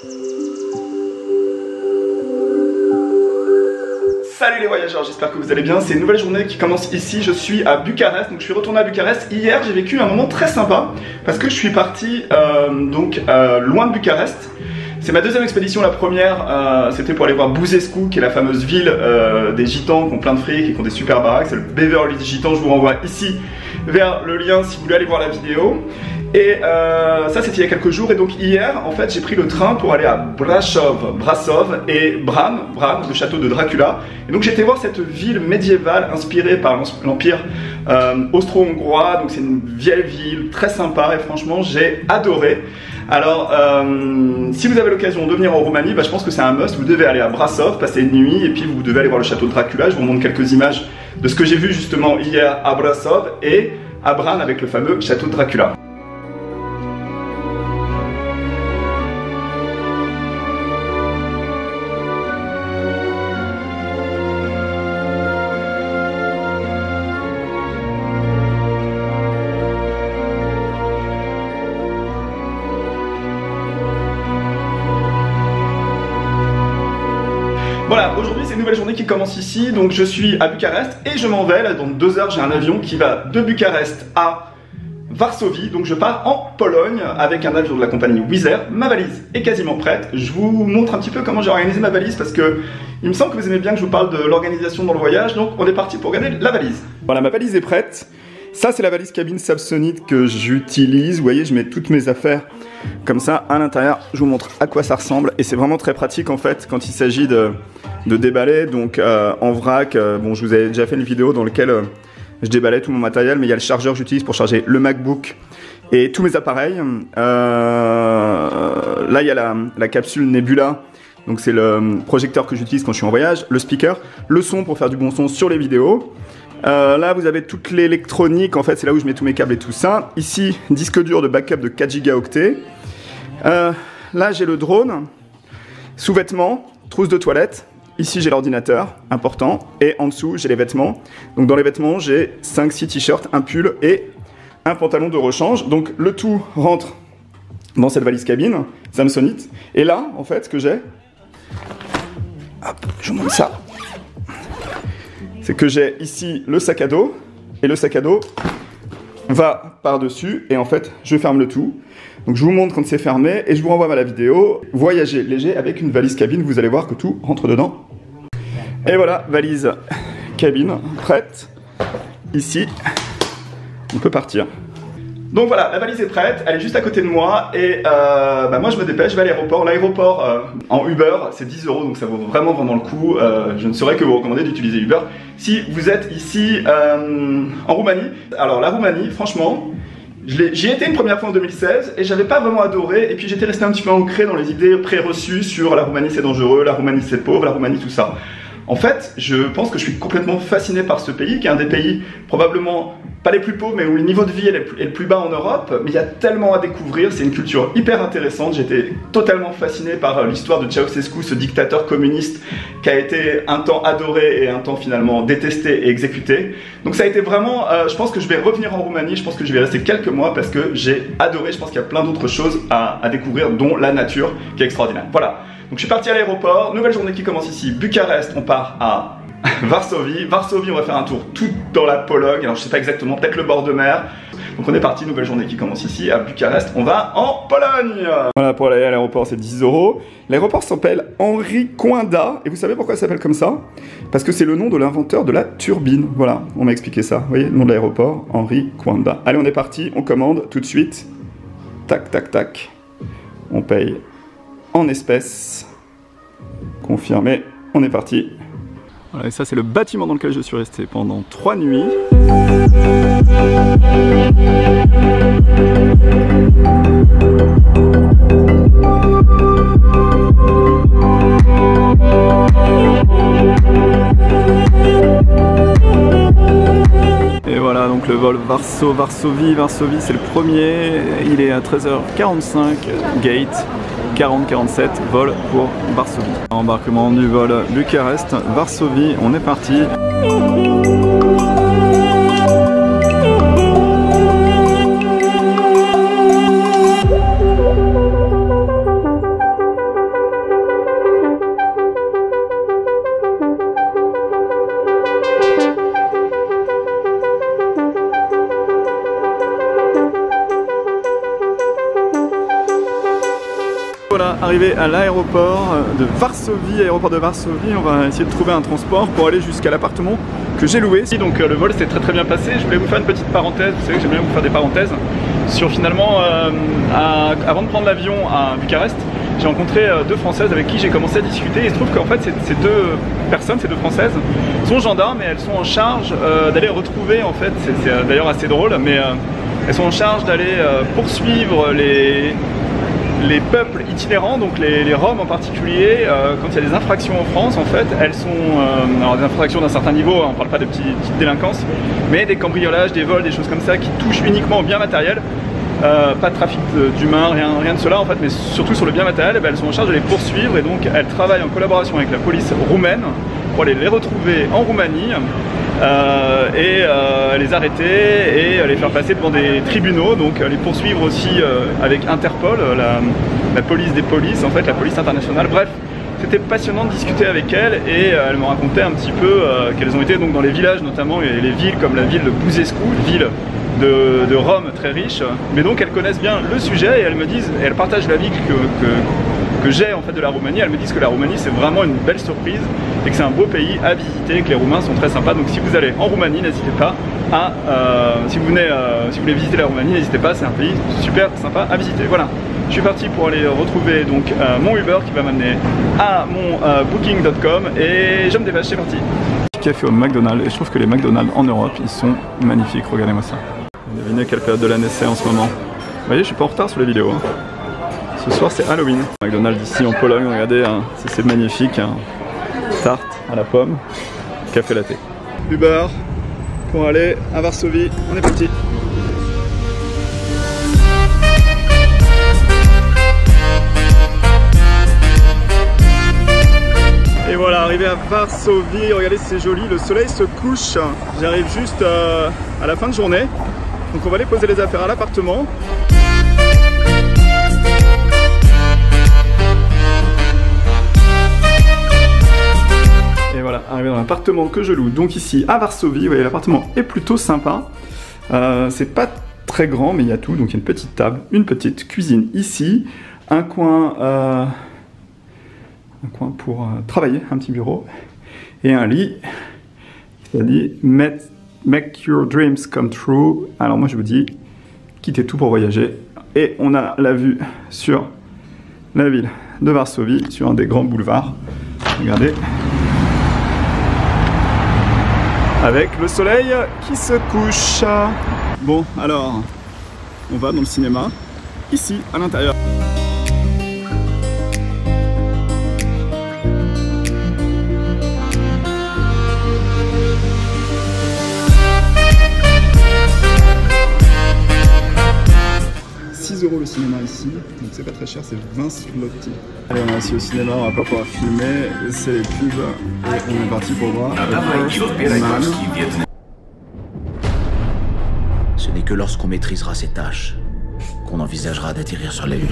Salut les voyageurs, j'espère que vous allez bien. C'est une nouvelle journée qui commence ici. Je suis à Bucarest, donc je suis retourné à Bucarest. Hier, j'ai vécu un moment très sympa parce que je suis parti loin de Bucarest. C'est ma deuxième expédition. La première, c'était pour aller voir Buzescu, qui est la fameuse ville des gitans qui ont plein de fric et qui ont des super baraques. C'est le Beverly Hills gitan. Je vous renvoie ici vers le lien si vous voulez aller voir la vidéo. Et ça c'était il y a quelques jours, et donc hier en fait j'ai pris le train pour aller à Brasov et Bran, le château de Dracula. Et donc j'étais voir cette ville médiévale inspirée par l'empire austro-hongrois. Donc c'est une vieille ville très sympa et franchement j'ai adoré. Alors si vous avez l'occasion de venir en Roumanie, je pense que c'est un must. Vous devez aller à Brasov, passer une nuit, et puis vous devez aller voir le château de Dracula. Je vous montre quelques images de ce que j'ai vu justement hier à Brasov et à Bran avec le fameux château de Dracula. Voilà, aujourd'hui c'est une nouvelle journée qui commence ici, donc je suis à Bucarest et je m'en vais, là dans 2 heures j'ai un avion qui va de Bucarest à Varsovie, donc je pars en Pologne avec un avion de la compagnie Wizz Air. Ma valise est quasiment prête, je vous montre un petit peu comment j'ai organisé ma valise parce que il me semble que vous aimez bien que je vous parle de l'organisation dans le voyage, donc on est parti pour regarder la valise. Voilà, ma valise est prête. Ça c'est la valise cabine Samsonite que j'utilise, vous voyez je mets toutes mes affaires comme ça à l'intérieur, je vous montre à quoi ça ressemble et c'est vraiment très pratique en fait quand il s'agit de déballer. Donc en vrac, bon je vous avais déjà fait une vidéo dans laquelle je déballais tout mon matériel, mais il y a le chargeur que j'utilise pour charger le MacBook et tous mes appareils. Là il y a la capsule Nebula, donc c'est le projecteur que j'utilise quand je suis en voyage, le speaker, le son pour faire du bon son sur les vidéos. Là vous avez toute l'électronique, en fait c'est là où je mets tous mes câbles et tout ça. Ici disque dur de backup de 4 Go. Là j'ai le drone, sous-vêtements, trousse de toilette. Ici j'ai l'ordinateur, important, et en dessous j'ai les vêtements. Donc dans les vêtements j'ai 5-6 t-shirts, un pull et un pantalon de rechange. Donc le tout rentre dans cette valise cabine Samsonite. Et là en fait ce que j'ai, hop, je vous montre ça. C'est que j'ai ici le sac à dos, et le sac à dos va par-dessus, et en fait, je ferme le tout. Donc je vous montre quand c'est fermé, et je vous renvoie à la vidéo. Voyager léger avec une valise cabine, vous allez voir que tout rentre dedans. Et voilà, valise cabine prête. Ici, on peut partir. Donc voilà, la valise est prête, elle est juste à côté de moi et moi je me dépêche, je vais à l'aéroport. L'aéroport en Uber c'est 10 €, donc ça vaut vraiment le coup. Je ne saurais que vous recommander d'utiliser Uber si vous êtes ici en Roumanie. Alors la Roumanie, franchement, j'y étais une première fois en 2016 et j'avais pas vraiment adoré, et puis j'étais resté un petit peu ancré dans les idées préreçues sur la Roumanie c'est dangereux, la Roumanie c'est pauvre, la Roumanie tout ça. En fait, je pense que je suis complètement fasciné par ce pays, qui est un des pays probablement pas les plus pauvres, mais où le niveau de vie est le plus bas en Europe. Mais il y a tellement à découvrir, c'est une culture hyper intéressante. J'étais totalement fasciné par l'histoire de Ceausescu, ce dictateur communiste qui a été un temps adoré et un temps finalement détesté et exécuté. Donc ça a été vraiment, je pense que je vais revenir en Roumanie, je pense que je vais rester quelques mois parce que j'ai adoré. Je pense qu'il y a plein d'autres choses à découvrir, dont la nature qui est extraordinaire. Voilà. Donc je suis parti à l'aéroport, nouvelle journée qui commence ici, Bucarest, on part à Varsovie. Varsovie, on va faire un tour tout dans la Pologne, alors je sais pas exactement, peut-être le bord de mer. Donc on est parti, nouvelle journée qui commence ici à Bucarest, on va en Pologne. Voilà, pour aller à l'aéroport c'est 10 €. L'aéroport s'appelle Henri Coinda, et vous savez pourquoi ça s'appelle comme ça? Parce que c'est le nom de l'inventeur de la turbine. Voilà, on m'a expliqué ça, vous voyez, le nom de l'aéroport, Henri Coinda. Allez, on est parti, on commande tout de suite. Tac, tac, tac. On paye en espèces. Confirmé, on est parti. Voilà, et ça c'est le bâtiment dans lequel je suis resté pendant 3 nuits. Et voilà donc le vol Varsovie, c'est le premier, il est à 13h45, gate 40-47, vol pour Varsovie. Embarquement du vol Bucarest-Varsovie, on est parti. Voilà, arrivé à l'aéroport de Varsovie, aéroport de Varsovie, on va essayer de trouver un transport pour aller jusqu'à l'appartement que j'ai loué. Donc le vol s'est très bien passé. Je voulais vous faire une petite parenthèse, vous savez que j'aime bien vous faire des parenthèses, sur finalement, avant de prendre l'avion à Bucarest, j'ai rencontré deux Françaises avec qui j'ai commencé à discuter. Et il se trouve qu'en fait ces deux personnes, ces deux Françaises, sont gendarmes et elles sont en charge d'aller retrouver, en fait, c'est d'ailleurs assez drôle, mais elles sont en charge d'aller poursuivre les peuples itinérants, donc les Roms en particulier, quand il y a des infractions en France, en fait, elles sont, alors des infractions d'un certain niveau, on ne parle pas de petites délinquances, mais des cambriolages, des vols, des choses comme ça qui touchent uniquement au bien matériel, pas de trafic d'humains, rien de cela en fait, mais surtout sur le bien matériel, et bien, elles sont en charge de les poursuivre et donc elles travaillent en collaboration avec la police roumaine pour aller les retrouver en Roumanie. Les arrêter et les faire passer devant des tribunaux, donc les poursuivre aussi avec Interpol, la police des polices, en fait la police internationale. Bref, c'était passionnant de discuter avec elles et elles me racontaient un petit peu qu'elles ont été donc dans les villages notamment, et les villes comme la ville de Buzescu, ville de Rome très riche, mais donc elles connaissent bien le sujet et elles me disent, et elles partagent l'avis que j'ai en fait de la Roumanie. Elles me disent que la Roumanie c'est vraiment une belle surprise et que c'est un beau pays à visiter, que les Roumains sont très sympas. Donc si vous allez en Roumanie, n'hésitez pas à, si vous voulez visiter la Roumanie, n'hésitez pas, c'est un pays super sympa à visiter. Voilà, je suis parti pour aller retrouver donc mon Uber qui va m'amener à mon booking.com et je me dépêche, c'est parti. Café au McDonald's, et je trouve que les McDonald's en Europe ils sont magnifiques, regardez-moi ça. Devinez quelle période de l'année c'est en ce moment. Vous voyez, je suis pas en retard sur les vidéos. Hein. Ce soir c'est Halloween. McDonald's ici en Pologne, regardez, hein, c'est magnifique. Hein. Tarte à la pomme, café latte. Uber pour aller à Varsovie, on est parti. Et voilà, arrivé à Varsovie, regardez c'est joli, le soleil se couche. J'arrive juste à la fin de journée. Donc on va aller poser les affaires à l'appartement. Et voilà, arrivé dans l'appartement que je loue, donc ici à Varsovie. Vous voyez, l'appartement est plutôt sympa. C'est pas très grand, mais il y a tout. Donc il y a une petite table, une petite cuisine ici, un coin pour travailler, un petit bureau, et un lit. Il dit make your dreams come true. Alors moi je vous dis, quittez tout pour voyager. Et on a la vue sur la ville de Varsovie, sur un des grands boulevards. Regardez. Avec le soleil qui se couche. Bon, alors, on va dans le cinéma, ici, à l'intérieur. € le cinéma ici, donc c'est pas très cher, c'est 20 zloty. Allez, on est assis au cinéma, on va pas pouvoir filmer, c'est les pubs, et on est parti pour voir Ce n'est que lorsqu'on maîtrisera ces tâches qu'on envisagera d'atterrir sur la Lune.